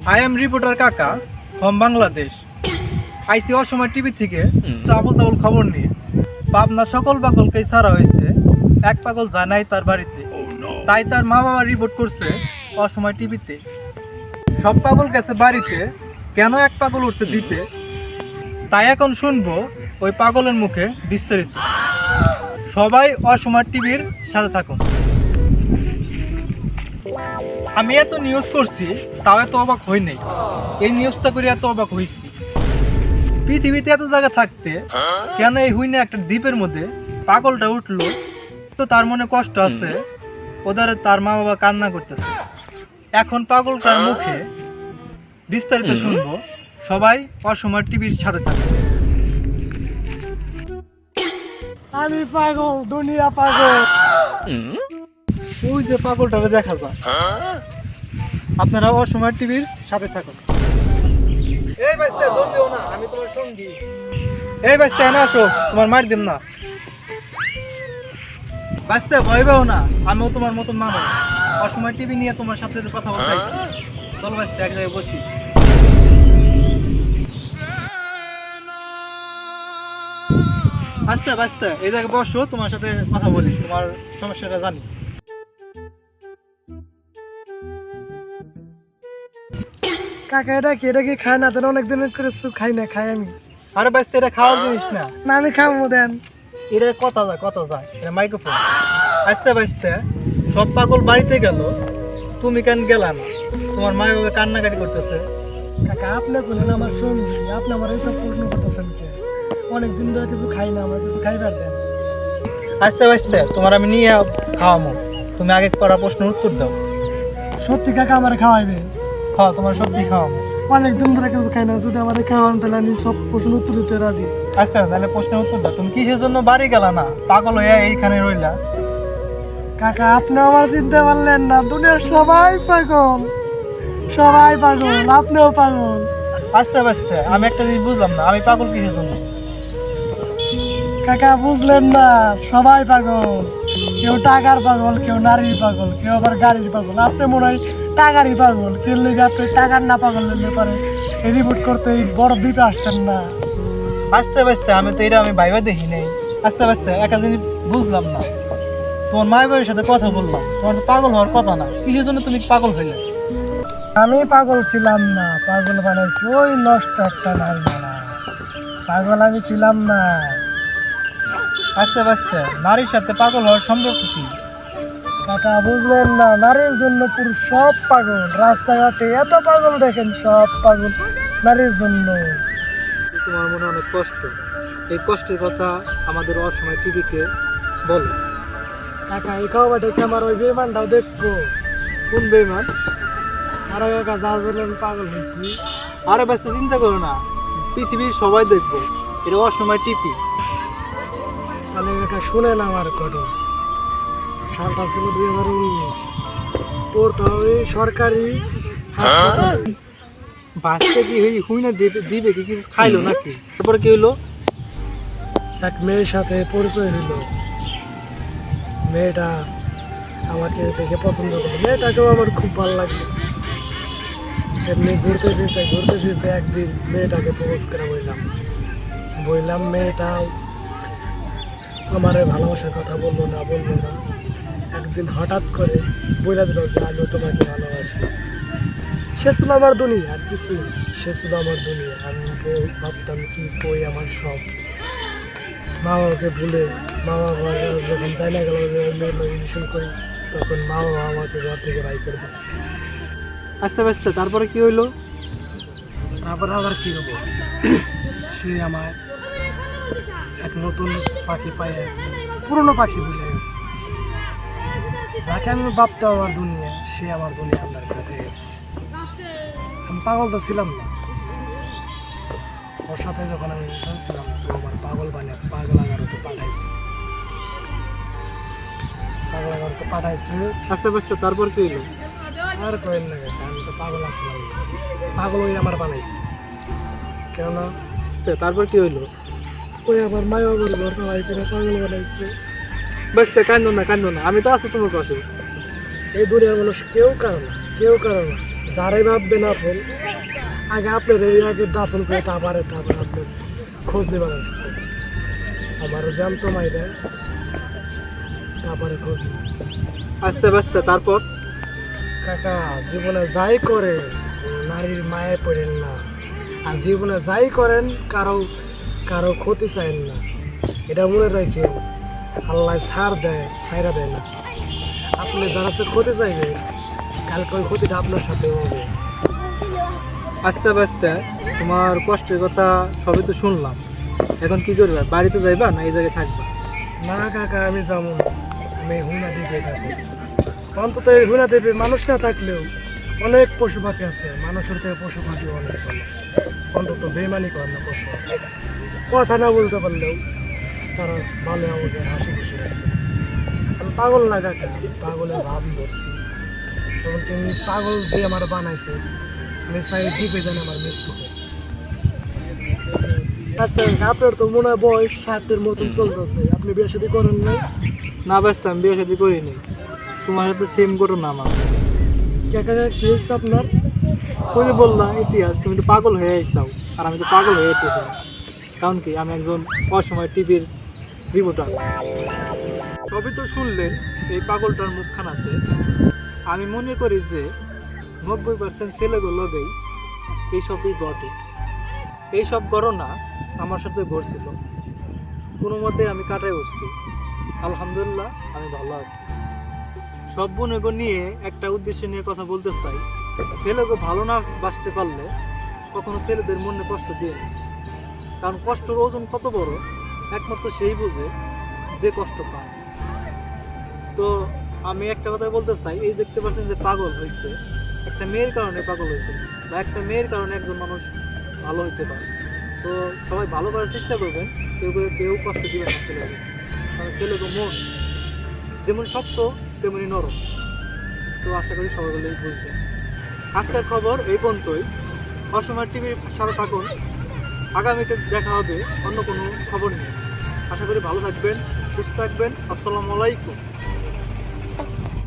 I am reporter কাকা from Bangladesh. আইসি অসময় TV থেকে আবল তাবল খবর নিয়ে পাবনা সকল পাগলকেই ছাড়া হয়েছে, এক পাগল যায় নাই তার বাড়িতে। তাই তার মা বাবা রিপোর্ট করছে অসময় টিভিতে। সব পাগল গেছে বাড়িতে, কেন এক পাগল উঠছে দ্বীপে? তাই এখন শুনবো ওই পাগলের মুখে বিস্তারিত। সবাই অসময় টিভির সাথে থাকুন। আমি এত নিউজ করছি তাও এত অবাক হই নাই, এই নিউজটা করে এত অবাক হয়েছি। পৃথিবীতে এত জায়গা থাকতে কেন এই হুইনে একটা দ্বীপের মধ্যে পাগলটা উঠলো? তো তার মনে কষ্ট আছে, ওদের তার মা বাবা কান্না করতেছে। এখন পাগলটার মুখে বিস্তারিত শুনবো। সবাই অসময় টিভির সাথে থাকবে। আমি পাগল, দুনিয়া পাগল। ওই যে পাগলটাকে দেখা যায়। আপনারা অসময় টিভির সাথে থাকুন। এই বাচ্চা দৌড়িও না, আমি তোমার সঙ্গী। এই বাচ্চা এনে আসো, তোমার মার দিন না। বাচ্চা ভয় পাও না, আমিও তোমার মতন মানুষ। অসময় টিভি নিয়ে তোমার সাথে কথা বলতে চাইছি। চল বাচ্চা এক জায়গায় বসি। আচ্ছা বাচ্চা এই জায়গায় বসো, তোমার সাথে কথা বলি, তোমার সমস্যাটা জানি। কাকা এটা কি খায় না? তো অনেকদিন করে খাই না, খাই আমি। আরে বাচ্চা এটা খাওয়ার জিনিস না, না আমি খাবো দেন। এটা কথা যায় এটা মাইক্রোফোন। আচ্ছা বাচ্চা, সব পাগল বাড়িতে গেল, তুমি কেন গেলা না? তোমার মা বাবা কান্নাকাটি করতেছে। কাকা আপনি বলেন আমার সঙ্গী, আপনি আমার এইসব প্রশ্ন করতেছেন কে? অনেকদিন ধরে কিছু খাই না, আমার কিছু খাইবার দেন। আচ্ছা বাচ্চা, তোমার আমি নিয়ে খাওয়াবো, তুমি আগে করা প্রশ্নের উত্তর দাও। সত্যি কাকা আমার খাওয়াইবে? খাওয়া, তোমার সত্যি খাওয়াবো। অনেকদিন ধরে কিছু খাই না, যদি আমার খাওয়ান তাহলে আমি সব প্রশ্ন উত্তর দিতে রাজি। আচ্ছা তাহলে প্রশ্নের উত্তর দাও, তুমি কিসের জন্য বাড়ি গেলা না? পাগল হইয়া এইখানে রইলা। কাকা আপনি আমার চিনতে পারলেন না? দুনিয়ার সবাই পাগল, সবাই পাগল, আপনিও পাগল। আচ্ছা বাচ্চা, আমি একটা জিনিস বুঝলাম না, আমি পাগল কিসের জন্য? কাকা বুঝলেন না? সবাই পাগল, কেউ টাকার পাগল, কেউ নারীর পাগল, কেউ আবার গাড়ির পাগল। আপনি মনে হয় টাকারই পাগল। কেউ লেগে আপনি টাকার না পাগল নিলে পারে এই রিপোর্ট করতে এই বড় দ্বীপে আসতেন না। আচ্ছা বাচ্চা, আমি তো এটা আমি ভাইবা দেখি নাই। আচ্ছা বাচ্চা, একটা জিনিস বুঝলাম না, তোমার মা বাবার সাথে কথা বললাম, তোমার তো পাগল হওয়ার কথা না, কিসের জন্য তুমি পাগল হইলে? আমি পাগল ছিলাম না, পাগল বানাইছি ওই নষ্ট একটা নারী বানা। পাগল আমি ছিলাম না। আচ্ছা বাচ্চা, নারীর সাথে পাগল হওয়ার সম্পর্ক কি? কাকা বুঝলেন না? নারীর জন্য পুরুষ সব পাগল। রাস্তাঘাটে এত পাগল দেখেন, সব পাগল নারীর জন্য। তোমার মনে অনেক কষ্ট, এই কষ্টের কথা আমাদের অসময় টিভিকে বলো। কাকা এই খাওয়া দেখে আমার ওই বিমানটাও দেখবো। কোন বেমান? আরে কাকা যার জন্য আমি পাগল হয়েছি। আরে বাচ্চা চিন্তা করো না, পৃথিবীর সবাই দেখবো, এটা অসময় টিভি। তাহলে কাকা শুনেন আমার ঘটনা। সালটা ছিল 2019। পড়তে হবে সরকারি হাসপাতালে। বাচ্চা কি হুই না দিবে কি কিছু খাইলো নাকি? তারপরে কি হইলো? এক মেয়ের সাথে পরিচয় হইল। মেয়েটা আমাকে দেখে পছন্দ করলো, মেয়েটাকেও আমার খুব ভালো লাগলো। এমনি ঘুরতে ফিরতে একদিন মেয়েটাকে প্রপোজ করে বললাম। মেয়েটাও আমার ভালোবাসার কথা বললো না। একদিন হঠাৎ করে বলে দিল যে আমি তোমাকে ভালোবাসি। সে ছিল আমার দুনিয়া, আর কিছু সে ছিল আমার দুনিয়া। আমি ভাবতাম কি কই আমার সব। মা বাবাকে ভুলে, মা বাবা যখন চাইনা গেল যে মেয়ের রিলেশন করি, তখন মা বাবা আমাকে ঘর থেকে বাই করে দিল। আচ্ছা বাচ্চা, তারপরে কি হইলো? তারপরে আবার কি হবো, সে আমার এক নতুন পাখি পায়ে পুরনো পাখি ভুলে গেছে। যাকে আমি ভাবতাম আমার দুনিয়া, সে আমার দুনিয়া আন্দার করে গেছে। আমি পাগল তো ছিলাম না। ওর সাথে যখন আমি রিলেশন ছিলাম, তো আমার পাগল আগারোতে পাঠাইছে। আচ্ছা বাচ্চা, তারপর কি হইলো? আর কয়েন না, আমি তো পাগল আসলাম, পাগল ওই আমার বানাইছে। কেননা তারপর কি হইলো? ওই আমার মায়া বাবার ঘর ভাই করে পাগল বানাইছে। বাচ্চা কান্দো না, আমি তো আছি তোমার পাশে। এই দুনিয়ার মানুষ কেউ কারো না, যারাই ভাববেন আপন, আগে আপনার এই আগে দাপন করে তারপরে আপনার খোঁজ দেবেন। আমার জ্যান্ত মাইরে তারপরে খোঁজ নেবেন। আস্তে আস্তে তারপর কাকা জীবনে যাই করে নারীর মায়ে পড়েন না, আর জীবনে যাই করেন কারো কারো ক্ষতি চাইেন না। এটা মনে রাখেন, আল্লাহ ছাড় দেয়, ছাইরা দেয় না। আপনি যারা সে ক্ষতি চাইবেন, কালকে ওই ক্ষতিটা আপনার সাথে হবে। আস্তে আস্তে তোমার কষ্টের কথা সবই তো শুনলাম, এখন কি করবে? বাড়িতে যাইবা না এই জায়গায় থাকবা? না কাকা, আমি যাবো না, আমি হুইনা দ্বীপে থাকবো। অন্তত এই হুইনা দ্বীপে মানুষ না থাকলেও অনেক পশু পাখি আছে, মানুষের থেকে পশু পাখি অনেক ভালো। অন্তত বেমানি করে না পশু পাখি, কথা না বলতে পারলেও তারা ভালো আমাকে হাসি খুশি রাখবে। আমি পাগল না কাকা, পাগলের ভাব ধরছি। এবং তুমি পাগল যে আমার বানাইছে, আমি চাই দ্বীপে যেন আমার মৃত্যু হয়। আচ্ছা, আপনার তো মনে হয় বয়স 60-এর মতন চলতেছে, আপনি বিয়ে শাদী করেন নাই? না ব্যস্ত, আমি বিয়ে শাদী করিনি। তোমার সাথে সেম ঘটনা আমার। কাকা কি হয়েছে আপনার? ওই যে বললাম ইতিহাস, তুমি তো পাগল হয়ে চাও, আর আমি তো পাগল হয়ে যেতে। কারণ কি, আমি একজন অসময় টিভির রিপোর্টার। সবই তো শুনলেন এই পাগলটার মুখখানাতে। আমি মনে করি যে 90% ছেলেগুলোকেই এইসবই ঘটে। এইসব ঘটনা আমার সাথে ঘটছিল, কোনো মতে আমি কাটাই উঠছি। আলহামদুলিল্লাহ, আমি ভালো আছি। সব বোনগো নিয়ে একটা উদ্দেশ্য নিয়ে কথা বলতে চাই। ছেলেকে ভালো না বাসতে পারলে কখনো ছেলেদের মনে কষ্ট দিয়ে না, কারণ কষ্টের ওজন কত বড় একমাত্র সেই বুঝে যে কষ্ট পায়। তো আমি একটা কথা বলতে চাই, এই দেখতে পাচ্ছেন যে পাগল হয়েছে, একটা মেয়ের কারণে পাগল হয়েছে, বা একটা মেয়ের কারণে একজন মানুষ ভালো হইতে পারে। তো সবাই ভালো করার চেষ্টা করবেন, কেউ কষ্ট দিবেন না ছেলেকে, কারণ ছেলেকে মন যেমন শক্ত তেমনি নরম। তো আশা করি সবাই বলেই বুঝবেন। আজকের খবর এই পর্যন্তই। অসময় টিভির সাথে থাকুন, আগামীতে দেখা হবে অন্য কোনো খবর নিয়ে। আশা করি ভালো থাকবেন, সুস্থ থাকবেন। আসসালামু আলাইকুম।